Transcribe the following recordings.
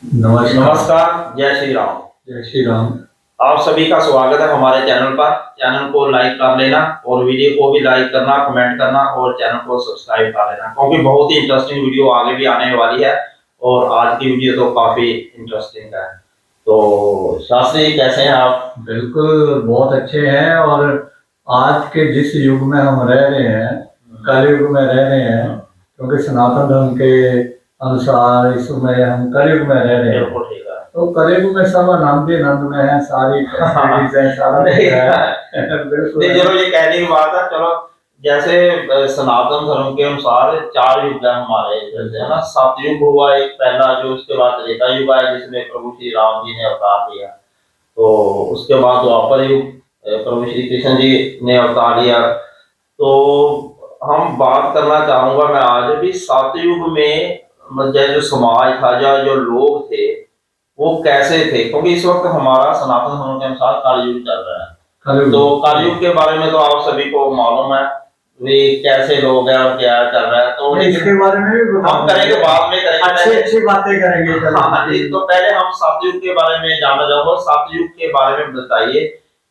नमस्कार, जय श्री राम। जय श्री राम। आप सभी का स्वागत है हमारे चैनल पर। चैनल को लाइक कर लेना और वीडियो को भी लाइक करना, कमेंट करना और चैनल को सब्सक्राइब कर लेना, क्योंकि बहुत ही इंटरेस्टिंग वीडियो आगे भी आने वाली है और आज की वीडियो तो काफी इंटरेस्टिंग है। तो शास्त्री कैसे हैं आप? बिल्कुल बहुत अच्छे हैं। और आज के जिस युग में हम रह रहे हैं, कलयुग में रह रहे हैं, क्योंकि सनातन धर्म के अनुसार इस समय हम कलयुग में रह रहे हैं। बिल्कुल ठीक है। तो कलयुग में सब आनंद ही आनंद में है, सारी फैसिलिटीज है, सारा कुछ है। बिल्कुल नहीं, चलो ये कहने की बात है। चलो जैसे सनातन धर्म के अनुसार 4 युग है हमारे, जैसे है ना, सतयुग हुआ एक पहला, जो उसके बाद त्रेता युग आया जिसमें प्रभु श्री राम जी ने अवतार लिया। तो उसके बाद द्वापर युग, प्रभु श्री कृष्ण जी ने अवतार लिया। तो हम बात करना चाहूंगा मैं आज भी सतयुग में, मतलब जो समाज था, जो लोग थे वो कैसे थे, क्योंकि इस वक्त हमारा सनातन धर्म के अनुसार कलयुग चल रहा है। तो कलयुग के बारे में तो आप सभी को मालूम है, वे कैसे लोग हैं और क्या चल रहा है। तो इसके बारे में भी हम करेंगे, बाद में करेंगे, अच्छी बातें करेंगे। हाँ जी। तो पहले हम सतयुग के बारे में जानना चाहूंगा। सतयुग के बारे में बताइए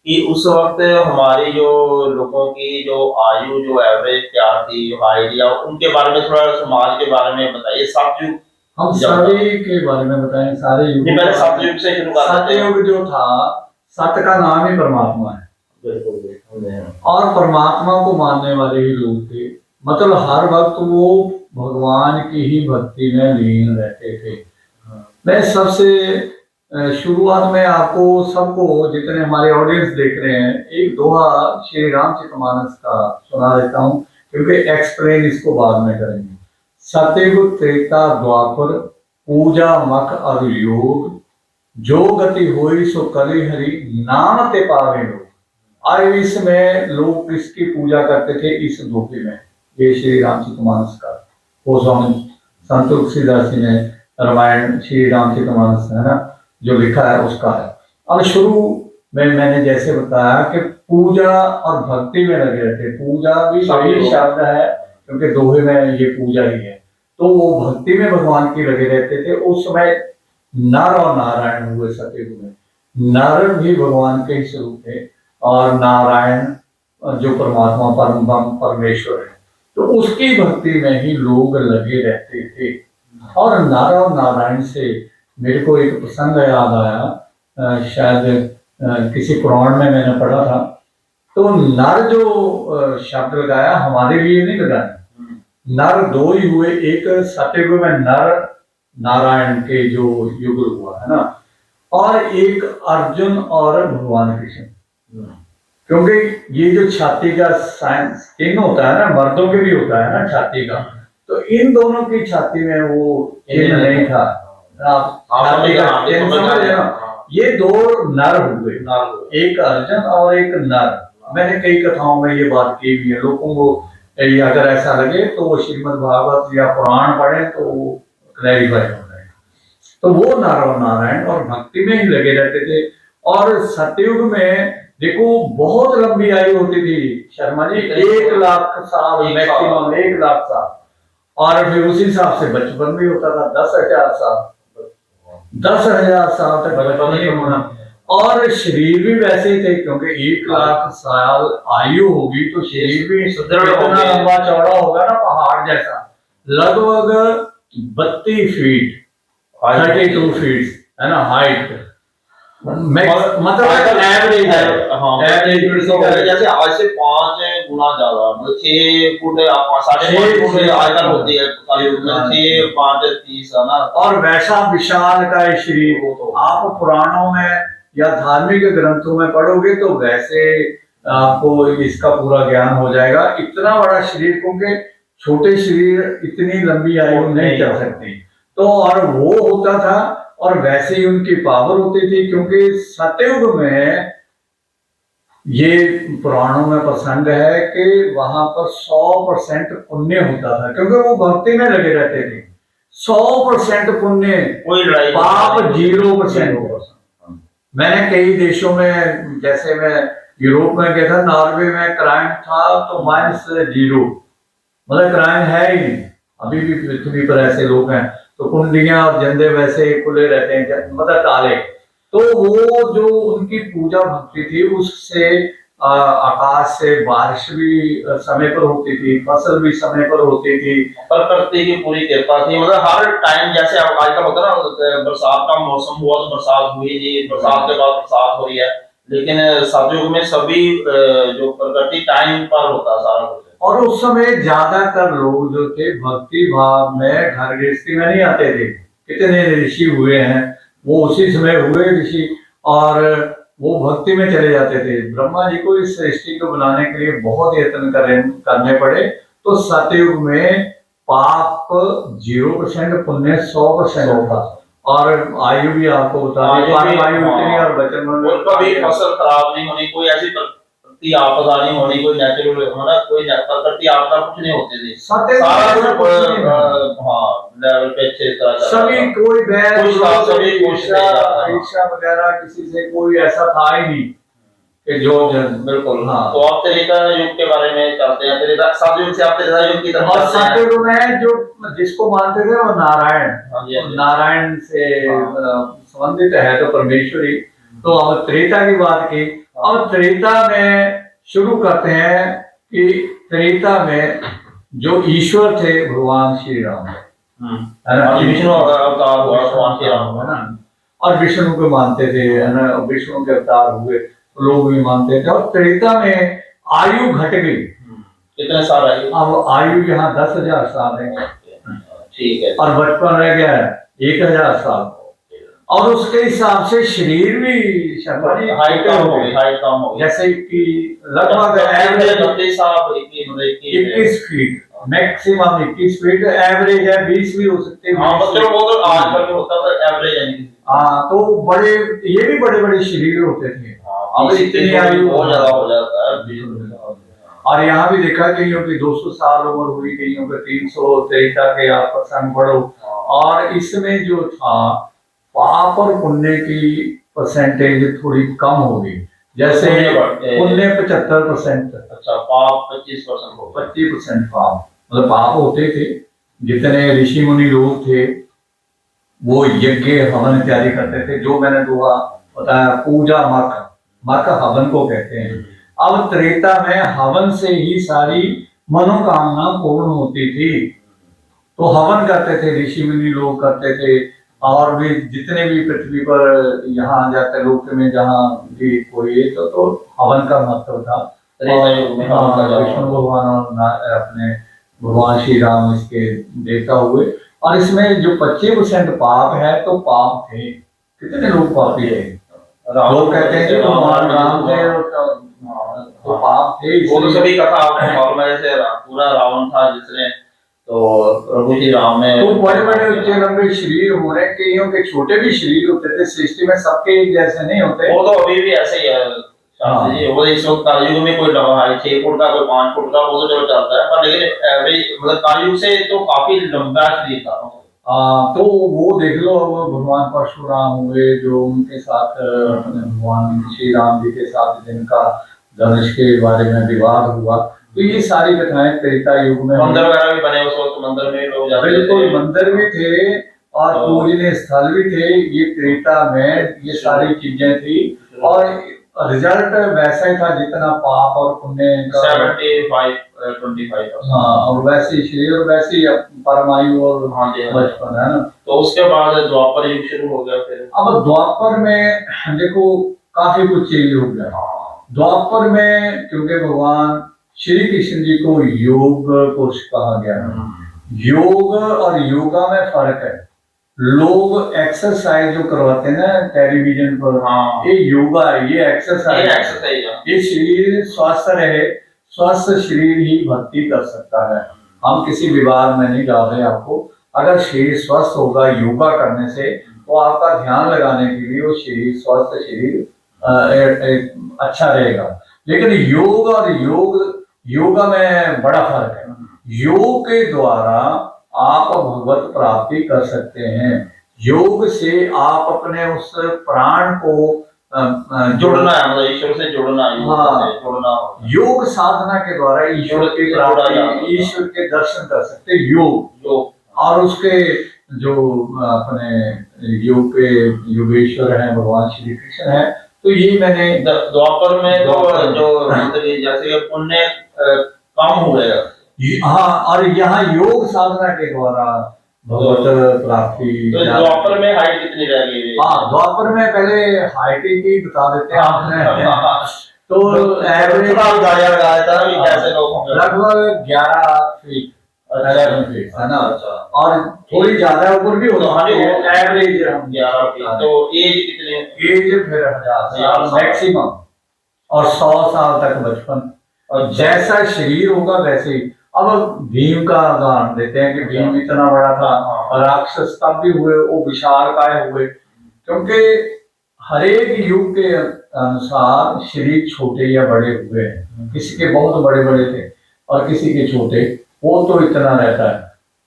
कि उस वक्त हमारी जो लोगों की जो आयु, जो एवरेज क्या थी, जो हाइट, या उनके बारे में, थोड़ा समाज के बारे में बताइए। सतयुग हम सारे के बारे में बताएं, सारे युग। पहले सतयुग से शुरू करते हैं। सतयुग जो था, सत का नाम ही परमात्मा है। बिल्कुल। और परमात्मा को मानने वाले ही लोग थे, मतलब हर वक्त वो भगवान की ही भक्ति में लीन रहते थे। मैं सबसे शुरुआत में आपको सबको, जितने हमारे ऑडियंस देख रहे हैं, एक दोहा श्री रामचरितमानस का सुना देता हूँ, क्योंकि एक्सप्लेन इसको बाद में करेंगे। सतयुग त्रेता द्वापर पूजा मख और योग, जो गति होई सो कलि हरि नाम ते पावे लोग। आज इसमें लोग किसकी पूजा करते थे इस दोहे में? ये श्री रामचरितमानस का गोस्वामी संत तुलसीदास जी ने रामायण श्री रामचरितमानस है ना जो लिखा है उसका है। अब शुरू में मैंने जैसे बताया कि पूजा और भक्ति में लगे रहते। पूजा भी सही शब्द है, क्योंकि दोहे में ये पूजा ही है। तो वो भक्ति में भगवान की लगे रहते थे। उस समय नर और नारायण हुए सतयुग में। नर भी भगवान के ही स्वरूप थे और नारायण जो परमात्मा परम परमेश्वर है, तो उसकी भक्ति में ही लोग लगे रहते थे। और नर और नारायण से मेरे को एक प्रसंग याद आया, शायद किसी पुराण में मैंने पढ़ा था। तो नर जो शब्द लगाया, हमारे लिए नहीं लगाया। नर दो ही हुए, एक सतयुग में नर नारायण के जो युग हुआ है ना, और एक अर्जुन और भगवान कृष्ण। क्योंकि ये जो छाती का स्किन होता है ना, मर्दों के भी होता है ना छाती का, तो इन दोनों की छाती में वो चिन्ह नहीं था। छाती का चिन्ह समझ ना, ये दो नर हुए, एक अर्जुन और एक नर। मैंने कई कथाओं में ये बात की हुई है। लोगों को अगर ऐसा लगे तो वो श्रीमद् भागवत या पुराण पढ़े तो क्लैरिफाई हो जाएगा। तो वो नर और नारायण और भक्ति में ही लगे रहते थे। और सतयुग में देखो बहुत लंबी आयु होती थी शर्मा जी, 1 लाख साल मैक्सिमम, 1 लाख साल। और फिर उसी हिसाब से बचपन भी होता था, 10,000 साल, 10,000 साल तक बचपन ही होना। और शरीर भी वैसे ही थे, क्योंकि 1 लाख साल आयु होगी तो शरीर भी सुदृढ़ होगा, लंबा चौड़ा होगा ना, पहाड़ जैसा। लगभग 32 फीट, 32 फीट है ना हाइट, मतलब एवरेज है। जैसे आज से 5 गुना ज्यादा, मतलब 6 फुट, 5.5 फुट आयतन होती है, 6, 5, 30 है ना। और वैसा विशाल का शरीर आप पुराणों में या धार्मिक ग्रंथों में पढ़ोगे तो वैसे आपको इसका पूरा ज्ञान हो जाएगा। इतना बड़ा शरीर, क्योंकि छोटे शरीर इतनी लंबी आयु नहीं चल सकती। तो और वो होता था, और वैसे ही उनकी पावर होती थी, क्योंकि सतयुग में ये पुराणों में प्रसंग है कि वहां पर 100% पुण्य होता था, क्योंकि वो भक्ति में लगे रहते थे। 100% पुण्य, कोई लड़ाई, पाप 0%। मैंने कई देशों में, जैसे मैं यूरोप में गया था, नॉर्वे में क्राइम था तो -0, मतलब क्राइम है ही नहीं। अभी भी पृथ्वी पर ऐसे लोग हैं तो कुंडियां और जंदे वैसे खुले रहते हैं, मतलब ताले। तो वो जो उनकी पूजा भक्ति थी, उससे आकाश से बारिश भी समय पर होती थी, फसल भी समय पर होती थी। प्रकृति की पूरी कृपा थी, मतलब हर टाइम जैसे अब आजकल होता है ना, बरसात का मौसम हुआ तो बरसात हुई नहीं, बरसात के बाद बरसात हो रही है, लेकिन सतयुग में सभी जो प्रकृति टाइम पर होता सारा कुछ। और उस समय ज्यादातर लोग जो थे भक्ति भाव में घर गृहस्थी में नहीं आते थे। कितने ऋषि हुए हैं, वो उसी समय हुए ऋषि, और वो भक्ति में चले जाते थे। ब्रह्मा जी को इस सृष्टि को बनाने के लिए बहुत यत्न करने पड़े। तो सतयुग में पाप 0%, पुण्य 100% था। और आयु भी आपको बता दें, आयु इतनी, और वचन कभी फसल खराब नहीं होनी, कोई ऐसी प्रकृति आपदा नहीं होनी, कोई नेचुरल होना, कोई प्रकृति आपदा कुछ नहीं होती थी, सारा लेवल पे अच्छे तरह सभी, कोई सभी ईर्ष्या वगैरह किसी से कोई ऐसा था ही नहीं कि जो बिल्कुल। हाँ। तो आप त्रेता युग के बारे में चलते हैं, त्रेता सतयुग से आप त्रेता युग की तरफ और चलते हैं। सतयुग में जो जिसको मानते थे वो नारायण, नारायण से संबंधित है, तो परमेश्वरी। तो अब त्रेता की बात की, और त्रेता में शुरू करते हैं कि त्रेता में जो ईश्वर थे भगवान श्री राम, है ना, विष्णु अवतार हुआ भगवान श्री राम, है ना, और विष्णु को मानते थे, है ना, विष्णु के अवतार हुए तो लोग भी मानते थे। और त्रेता में आयु घट गई। कितने साल आई? अब आयु यहाँ 10,000 साल है, ठीक है, और बचपन रह गया 1,000 साल। और उसके हिसाब से शरीर भी हाइट कम हो गई, जैसे कि लगभग 21 फीट, मैक्सिमम 21 फीट, एवरेज है 20 भी हो सकते हैं। हाँ, मतलब वो तो आजकल होता था एवरेज है। हाँ, तो बड़े, ये भी बड़े बड़े शरीर होते थे। अब इतनी आयु बहुत ज्यादा हो जाता है। और यहाँ भी देखा कईयों की 200 साल उम्र हुई, कईयों के 300, त्रेता के आसपास बढ़ो। और इसमें जो था पाप और पुण्य की परसेंटेज थोड़ी कम हो गई। जैसे पुण्य 75%, अच्छा, पाप 25% हो, 25% पाप, मतलब पाप होते थे। जितने ऋषि मुनि लोग थे वो यज्ञ हवन इत्यादि करते थे, जो मैंने बताया, पूजा मक हवन को कहते हैं। अब त्रेता में हवन से ही सारी मनोकामना पूर्ण होती थी। तो हवन करते थे, ऋषि मुनि लोग करते थे, और भी जितने भी पृथ्वी पर यहाँ जाते लोक में जहाँ भी कोई तो हवन का महत्व था। विष्णु भगवान और अपने भगवान श्री राम इसके देवता हुए। और इसमें जो 25% पाप है, तो पाप थे, कितने लोग पापी थे। लोग कहते हैं कि भगवान राम थे तो पाप थे, वो तो सभी कथा आपको मालूम है। जैसे पूरा रावण था जिसने, तो प्रभु श्री राम ने, तो बड़े बड़े ऊंचे लंबे शरीर हो रहे, कईयों के छोटे भी शरीर होते थे। सृष्टि में सबके एक जैसे नहीं होते। वो तो अभी भी ऐसे ही है शास्त्री जी। वो इस वक्त कलयुग में कोई लंबा है 6 फुट का, कोई 5 फुट का, वो तो चलो चलता है, पर लेकिन एवरेज मतलब कलयुग से तो काफी लंबा शरीर था। तो वो देख लो, वो भगवान परशुराम हुए, जो उनके साथ भगवान श्री राम जी के साथ जिनका धनुष के बारे में विवाद हुआ। तो ये सारी कथाएं त्रेता युग में, मंदिर वगैरह भी बने उस वक्त, मंदिर में लोग जाते थे, बिल्कुल मंदिर भी थे और पूजनीय स्थल भी थे। ये त्रेता में ये सारी चीजें थी, और रिजल्ट वैसा ही था जितना पाप और पुण्य का 75-25। हाँ, और वैसी शरीर और वैसी परमायु और बचपन, है ना। तो उसके बाद द्वापर युग शुरू हो गया। फिर अब द्वापर में देखो काफी कुछ चेंज हो गया। द्वापर में क्योंकि भगवान श्री कृष्ण जी को योग पुरुष कहा गया है। योग और योगा में फर्क है। लोग एक्सरसाइज जो करवाते हैं ना टेलीविजन पर, ये योगा है, ये एक्सरसाइज है। ये शरीर स्वस्थ रहे, स्वस्थ शरीर ही भक्ति कर सकता है। हम किसी विवाद में नहीं डाल रहे आपको। अगर शरीर स्वस्थ होगा योगा करने से, तो आपका ध्यान लगाने के लिए वो शरीर स्वस्थ शरीर अच्छा रहेगा। लेकिन योग और योगा में बड़ा फर्क है। योग के द्वारा आप भगवत प्राप्ति कर सकते हैं। योग से आप अपने उस प्राण को जुड़ना है, मतलब ईश्वर से जुड़ना है। हाँ, योग साधना के द्वारा ईश्वर की प्राप्ति, ईश्वर के दर्शन कर सकते योग। और उसके जो अपने योग के योगेश्वर हैं भगवान श्री कृष्ण हैं, तो ये मैंने द्वापर में तो जो मतलब जैसे कि पुण्य कम हुए। हाँ, और यहाँ योग साधना के द्वारा भगवत प्राप्ति। तो द्वापर में हाइट कितनी रह गई? हाँ, द्वापर में पहले हाइट की बता देते हैं आपने। तो एवरेज लगाया था कि कैसे लोग होंगे? लगभग 11 फीट 11 फीट है ना, और थोड़ी ज्यादा ऊपर भी होता है, एवरेज हम 11 फीट। तो एज कितनी? एज फिर 1000 मैक्सिमम, और 100 साल तक बचपन, और जैसा शरीर होगा वैसे ही। अब भीम का उदाहरण देते हैं कि भीम इतना बड़ा था, राक्षस तब भी हुए, वो विशालकाय हुए, क्योंकि हर एक युग के अनुसार शरीर छोटे या बड़े हुए हैं। किसी के बहुत बड़े बड़े थे और किसी के छोटे, वो तो इतना रहता है।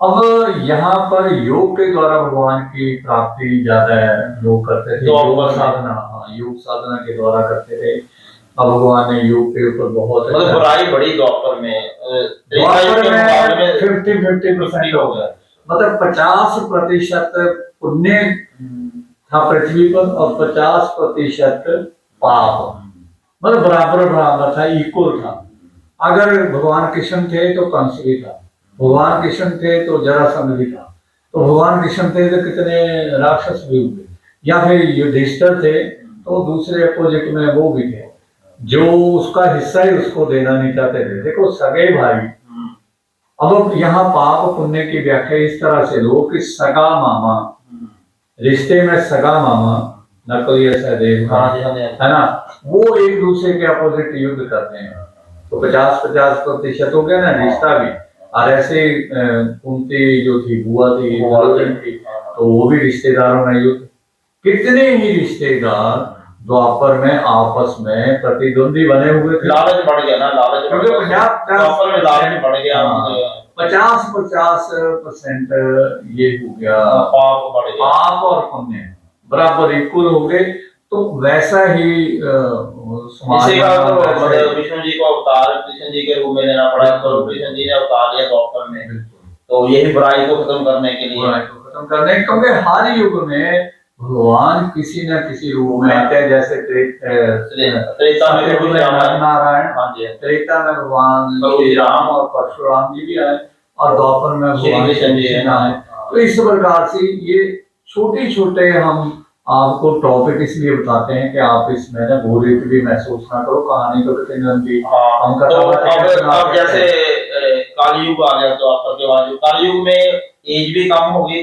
अब यहाँ पर योग के द्वारा भगवान की प्राप्ति ज्यादा लोग करते थे, योग साधना, हाँ, योग साधना के द्वारा करते थे। अब भगवान ने योग के ऊपर बहुत मतलब बुराई बड़ी द्वापर में 50% हो गया, मतलब 50% पुण्य था पृथ्वी पर और 50% पाप, मतलब बराबर बराबर था, इक्वल था। अगर भगवान कृष्ण थे तो कंस भी था, भगवान कृष्ण थे तो जरासंध भी था, तो भगवान कृष्ण थे तो कितने राक्षस भी हुए, या फिर युधिष्ठिर थे तो दूसरे अपोजिट में वो भी थे, जो उसका हिस्सा ही उसको देना नहीं चाहते थे। देखो सगे भाई। अब यहाँ पाप पुण्य की व्याख्या इस तरह से लो कि सगा मामा, रिश्ते में सगा मामा, नकली सहदेव, है ना, वो एक दूसरे के अपोजिट युद्ध करते हैं, तो 50-50% हो गया ना रिश्ता भी। और ऐसे कुंती जो थी, बुआ थी, तो वो भी रिश्तेदारों में युद्ध। कितने ही रिश्तेदार द्वापर में आपस में प्रतिद्वंदी बने हुए थे। लालच बढ़ गया ना, लालच बढ़ गया, द्वापर में लालच बढ़ गया। 50% ये हो गया, पाप बढ़ गया, पाप और पुण्य बराबर इक्वल हो गए। तो वैसा ही इसी का तो मतलब विष्णु जी को अवतार कृष्ण जी के रूप में लेना पड़ा, तो कृष्ण जी ने अवतार लिया द्वापर में, तो यही बुराई को खत्म करने के लिए, क्योंकि हर युग में भगवान किसी न किसी रूप में आते हैं। जैसे त्रेता में नारायण, त्रेता में भगवान श्री राम और परशुराम जी भी आए, और द्वापर में भगवान कृष्ण जी आए। तो इस प्रकार से ये छोटे छोटे हम आपको टॉपिक इसलिए बताते हैं कि आप इसमें ना बोरियत भी महसूस ना करो, कहानी तो कितनी लंबी। हम अब जैसे कालयुग आ गया, तो आपके बाद कालयुग में एज भी कम होगी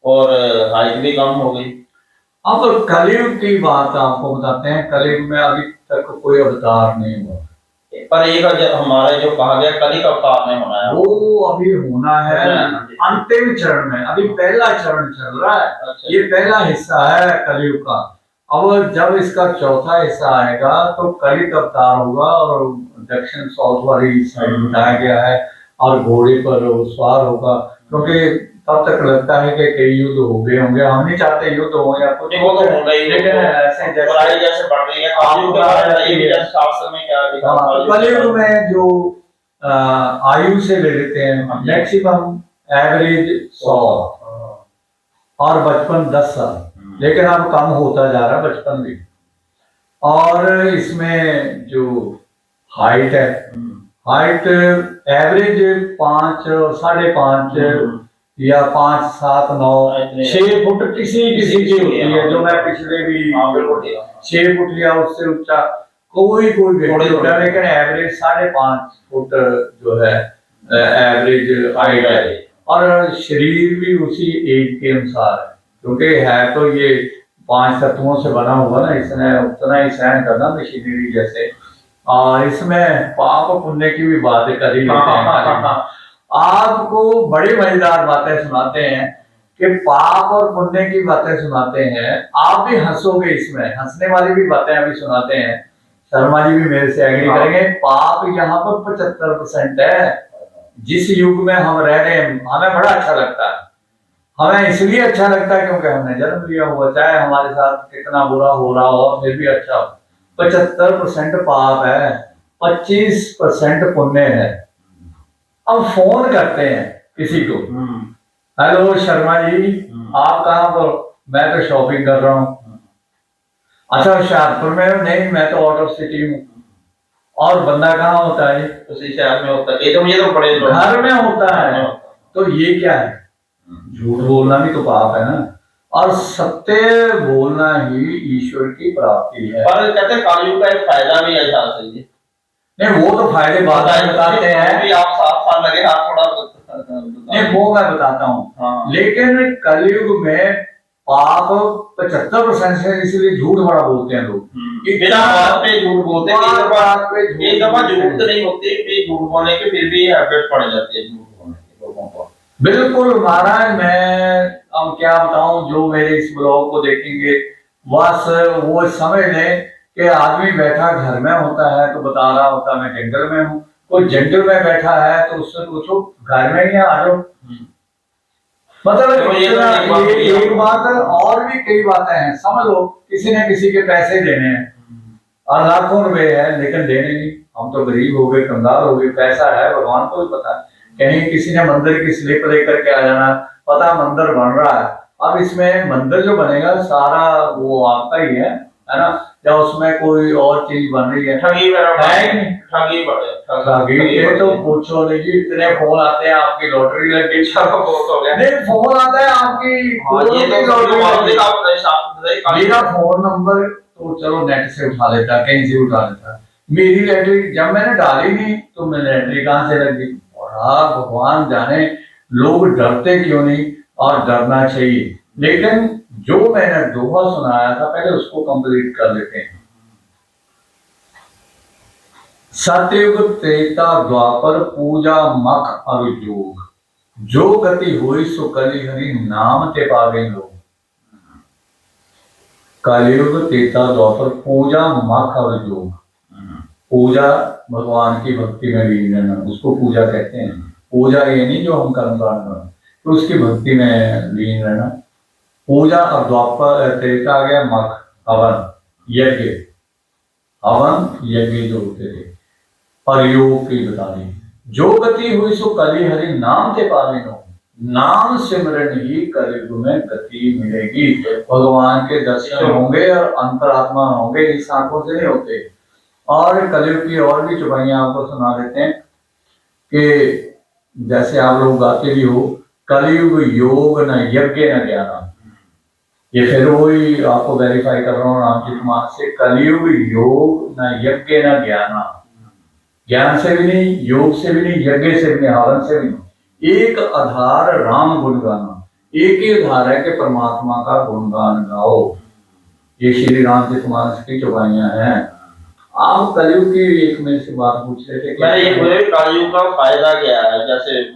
और हाइट भी कम हो गई। अब कलयुग की बात आपको बताते हैं। कलयुग में अभी तक कोई अवतार नहीं हुआ, पर एक हमारे जो कहा गया कली का अवतार नहीं होना है, वो अभी होना है अंतिम चरण में। अभी पहला चरण चल रहा है। अच्छा। ये पहला हिस्सा है कलयुग का। अब जब इसका चौथा हिस्सा आएगा तो कलिक अवतार होगा, और दक्षिण साउथ वाली साइड बताया गया है, और घोड़े पर सवार होगा, क्योंकि तब तक लगता है कि कई युद्ध हो गए होंगे। हम नहीं चाहते युद्ध हो या कुछ, वो तो होगा ही, लेकिन ऐसे जैसे बढ़ रही है शास्त्र में क्या लिखा है। कलयुग में जो आयु से ले लेते हैं, मैक्सिमम एवरेज 100 और बचपन 10 साल, लेकिन अब कम होता जा रहा है बचपन भी। और इसमें जो हाइट है, हाइट एवरेज 5, 5.5 या 5, 7, 9, 6 फुट किसी की होती है, जो मैं पिछले भी 6 फुट या उससे ऊंचा कोई व्यक्ति होता है, लेकिन एवरेज 5.5 फुट जो है एवरेज हाइट है। और शरीर भी उसी एज के अनुसार है, क्योंकि है तो ये 5 तत्वों से बना हुआ ना, इसने उतना ही सहन करना मशीनरी जैसे। और इसमें पाप पुण्य की भी बात कर ही लेते हैं। आपको बड़ी मजेदार बातें सुनाते हैं कि पाप और पुण्य की बातें सुनाते हैं, आप भी हंसोगे इसमें, हंसने वाली भी बातें अभी सुनाते हैं। शर्मा जी भी मेरे से एग्री करेंगे। पाप यहाँ पर 75% है। जिस युग में हम रह रहे हैं, हमें बड़ा अच्छा लगता है। हमें इसलिए अच्छा लगता है क्योंकि हमने जन्म लिया हुआ, चाहे हमारे साथ कितना बुरा हो रहा हो, फिर भी अच्छा हो। 75% पाप है, 25% पुण्य है। अब फोन करते हैं किसी को, हेलो शर्मा जी, आप कहाँ पर? मैं तो शॉपिंग कर रहा हूँ। अच्छा, होशियारपुर में हो? नहीं, मैं तो आउट ऑफ सिटी हूँ। और बंदा कहाँ होता है? उसी शहर में होता है ये, तो मुझे तो बड़े लोग घर में होता घर में है। होता तो ये क्या है? झूठ बोलना भी तो पाप है ना। और सत्य बोलना ही ईश्वर की प्राप्ति है। है। पर कहते हैं कलयुग का एक फायदा भी है शास्त्री जी। नहीं, वो तो फायदे बाद में बताते हैं। भी आप 7 साल लगे हाथ थोड़ा नहीं, वो मैं बताता हूँ। हाँ। लेकिन कलयुग में पाप 75% है, इसलिए झूठ बड़ा बोलते हैं लोग। बिना बात पे झूठ बोलते हैं। एक दफा झूठ नहीं होती, फिर झूठ बोलने के फिर भी हैबिट पड़ जाती है झूठ बोलने की लोगों को। बिल्कुल महाराज, मैं अब क्या बताऊं, जो मेरे इस ब्लॉग को देखेंगे बस वो समझ लें कि आदमी बैठा घर में होता है तो बता रहा होता मैं जंगल में हूँ, कोई जंगल में बैठा है तो उससे पूछो घर में ही आ जाओ। मतलब तो ये एक बात और भी कई बातें हैं। समझ लो किसी ने किसी के पैसे देने हैं और लाखों रुपए है लेकिन देने नहीं। हम तो गरीब हो गए, कंगाल हो गए, पैसा है भगवान को भी पता है। कहीं किसी ने मंदिर की स्लिप लेकर के आ जाना, पता मंदिर बन रहा है। अब इसमें मंदिर जो बनेगा सारा वो आपका ही है ना? या उसमें कोई और चीज बन रही है? ठगी है नहीं? ठगी के तो पूछो नहीं जी, इतने फोन आते हैं आपकी लॉटरी लग गई। चलो बहुत हो गया। नहीं, फोन आता है आपकी मेरा फोन नंबर तो चलो नेट से उठा लेता, कहीं से उठा लेता। मेरी लैटरी जब मैंने डाली नहीं तो मेरी लैटरी कहाँ से लग गई? और भगवान जाने लोग डरते क्यों नहीं, और डरना चाहिए। लेकिन जो मैंने दोहा सुनाया था पहले उसको कंप्लीट कर लेते हैं। सतयुग त्रेता द्वापर पूजा मख और योग, जो गति हुई सो कली हरि नाम ते पावे लोग। कलयुग त्रेता द्वापर पूजा मख और योग। पूजा भगवान की भक्ति में लीन रहना, उसको पूजा कहते हैं। पूजा ये नहीं जो हम कर्मकांड करें, तो उसकी भक्ति में लीन रहना। पूजा और द्वापर त्रेता आ गया मख, हवन यज्ञ, हवन यज्ञ जो होते थे। और योग की बता दी, जो गति हुई सो कली हरि नाम ते पावे नो। नाम सिमरन ही कलयुग में गति मिलेगी। भगवान के दर्शन होंगे और अंतरात्मा होंगे, इस आंखों से नहीं होते। और कलयुग की और भी चौपाइयां आपको सुना देते हैं कि जैसे आप लोग गाते भी हो, कलयुग योग न यज्ञ न ज्ञान। ये फिर वही आपको वेरीफाई कर रहा हूँ रामजी कुमार से, कलयुग योग न यज्ञ न ज्ञान। ज्ञान से भी नहीं, योग से भी नहीं, यज्ञ से भी नहीं, हवन से भी नहीं। एक आधार राम गुण गाना, एक ही आधार है कि परमात्मा का गुणगान गाओ। ये श्री राम जी कुमार की चौपाइयां हैं। आप कलयुग की एक मेरे से बात पूछ रहे थे। मैं ये बोल रहा हूँ कलयुग का फायदा क्या है? जैसे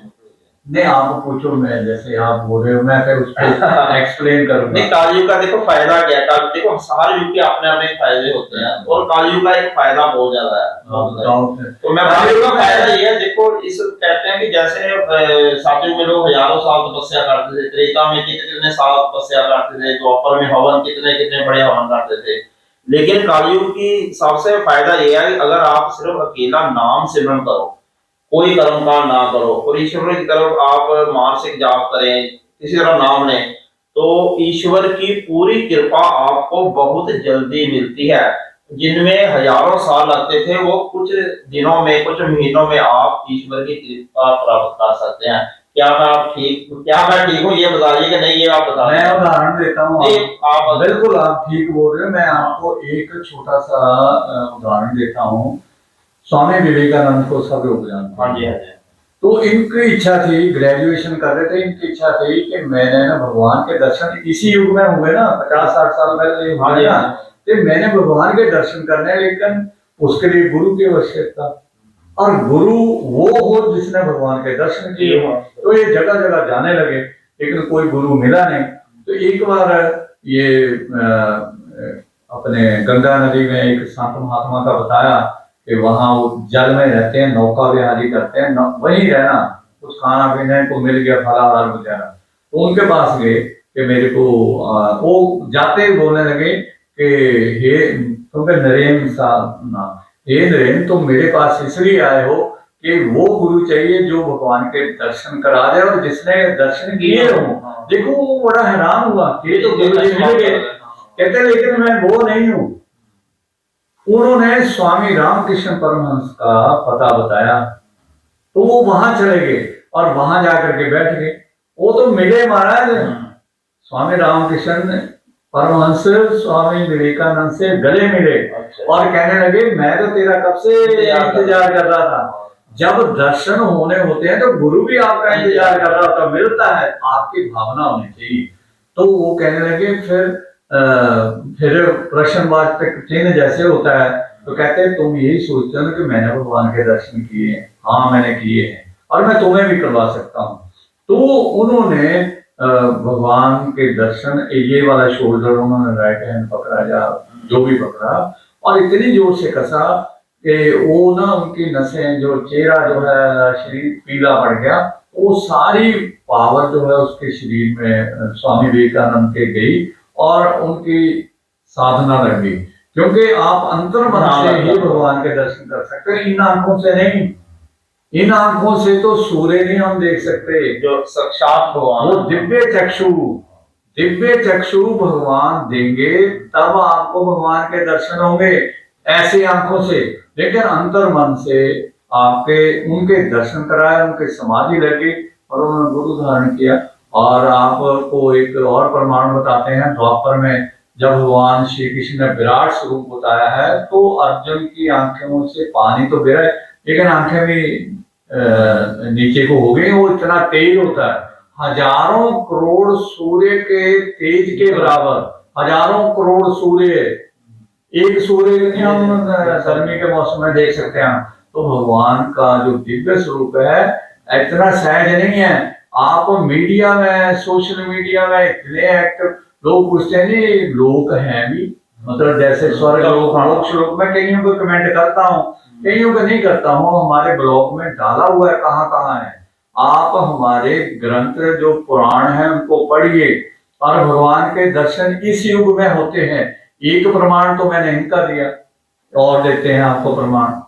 नहीं, आप पूछो, मैं जैसे आप बोल रहे हो मैं फिर उसको एक्सप्लेन करूंगा। नहीं, कलयुग का देखो फायदा क्या है? देखो हर युग के अपने अपने फायदे होते हैं और कलयुग का एक फायदा बहुत ज्यादा है। तो मैं कलयुग का फायदा ये है, देखो इस कहते हैं कि जैसे सतयुग में लोग हजारों साल तपस्या करते थे, त्रेता में कितने साल तपस्या करते थे, द्वापर में हवन कितने कितने बड़े हवन करते थे। लेकिन कलयुग की सबसे फायदा ये है कि अगर आप सिर्फ अकेला नाम सिमरन करो, कोई कर्मकांड ना करो और ईश्वर की तरफ आप मानसिक जाप करें, किसी तरह नाम लें, तो ईश्वर की पूरी कृपा आपको बहुत जल्दी मिलती है। जिनमें हजारों साल लगते थे वो कुछ दिनों में, कुछ महीनों में आप ईश्वर की कृपा प्राप्त कर सकते हैं। क्या मैं ठीक हूँ? ये बता दीजिए कि नहीं, ये आप बता। मैं उदाहरण देता हूँ। आप बिल्कुल आप ठीक बोल रहे हो। मैं आपको एक छोटा सा उदाहरण देता हूँ। स्वामी विवेकानंद को सब लोग जानते हैं। हाँ जी, हाँ जी। तो इनकी इच्छा थी, ग्रेजुएशन कर रहे थे, इनकी इच्छा थी कि मैंने ना भगवान के दर्शन इसी युग में हुए ना, 50-60 साल पहले हुए ना, तो मैंने भगवान के दर्शन करने, लेकिन उसके लिए गुरु की आवश्यकता। और गुरु वो हो जिसने भगवान के दर्शन किए हो। तो ये जगह जगह जाने लगे लेकिन कोई गुरु मिला नहीं। तो एक बार ये अपने गंगा नदी में एक संत महात्मा का बताया कि वहां वो जल में रहते हैं, नौका विहारी करते हैं, वहीं रहना, कुछ खाना पीने को मिल गया, फलाहार वगैरह। तो उनके पास गए कि मेरे को वो जाते ही बोलने लगे कि हे तुम नरेन साहब ना, हे नरेन तुम मेरे पास इसलिए आए हो कि वो गुरु चाहिए जो भगवान के दर्शन करा दे, और जिसने दर्शन किए हो। देखो वो बड़ा हैरान हुआ कि तो गुरु जी मिल गए, कहते लेकिन मैं वो नहीं हूँ। उन्होंने स्वामी रामकृष्ण परमहंस का पता बताया, तो वो वहां चले गए और वहां जाकर के बैठ गए। वो तो मिले महाराज स्वामी रामकृष्ण परमहंस स्वामी विवेकानंद से गले मिले और कहने लगे मैं तो तेरा कब से इंतजार कर रहा था। जब दर्शन होने होते हैं तो गुरु भी आपका इंतजार कर रहा होता, मिलता है, आपकी भावना होनी चाहिए। तो वो कहने लगे फिर प्रश्नवाचक चिन्ह जैसे होता है, तो कहते हैं तुम यही सोचते हो कि मैंने भगवान के दर्शन किए हैं? हाँ मैंने किए हैं, और मैं तुम्हें भी करवा सकता हूँ। तो उन्होंने भगवान के दर्शन, ये वाला शोल्डर उन्होंने राइट हैंड पकड़ा या जो भी पकड़ा, और इतनी जोर से कसा कि वो ना उनकी नसें, जो चेहरा जो है शरीर पीला पड़ गया, वो सारी पावर जो है उसके शरीर में स्वामी विवेकानंद के गई और उनकी साधना लग गई। क्योंकि आप अंतर्मन से ही भगवान के दर्शन कर सकते हैं, इन आंखों से नहीं। इन आंखों से तो सूर्य नहीं हम देख सकते, जो साक्षात भगवान, वो दिव्य चक्षु भगवान देंगे, तब आपको भगवान के दर्शन होंगे ऐसी आंखों से। लेकिन अंतर्मन से आपके उनके दर्शन कराए, उनके समाधि लगे और उन्होंने गुरु धारण किया। और आपको एक और प्रमाण बताते हैं, द्वापर में जब भगवान श्री कृष्ण ने विराट स्वरूप बताया है, तो अर्जुन की आंखों से पानी तो गिरा, लेकिन आंखें भी नीचे को हो गई। वो इतना तेज होता है, हजारों करोड़ सूर्य के तेज के बराबर, हजारों करोड़ सूर्य, एक सूर्य नहीं हम गर्मी के मौसम में देख सकते हैं। तो भगवान का जो दिव्य स्वरूप है इतना सहज नहीं है। आप मीडिया में, सोशल मीडिया में इतने एक्टिव लोग पूछते हैं जी लोक हैं भी, मतलब जैसे स्वर्ग लोक, मोक्ष लोक। मैं कईयों को कमेंट करता हूँ, कईयों को नहीं करता हूँ, हमारे ब्लॉग में डाला हुआ है कहाँ कहाँ है। आप हमारे ग्रंथ जो पुराण है उनको पढ़िए, और भगवान के दर्शन इस युग में होते हैं। एक प्रमाण तो मैंने इनका दिया, और देते हैं आपको प्रमाण।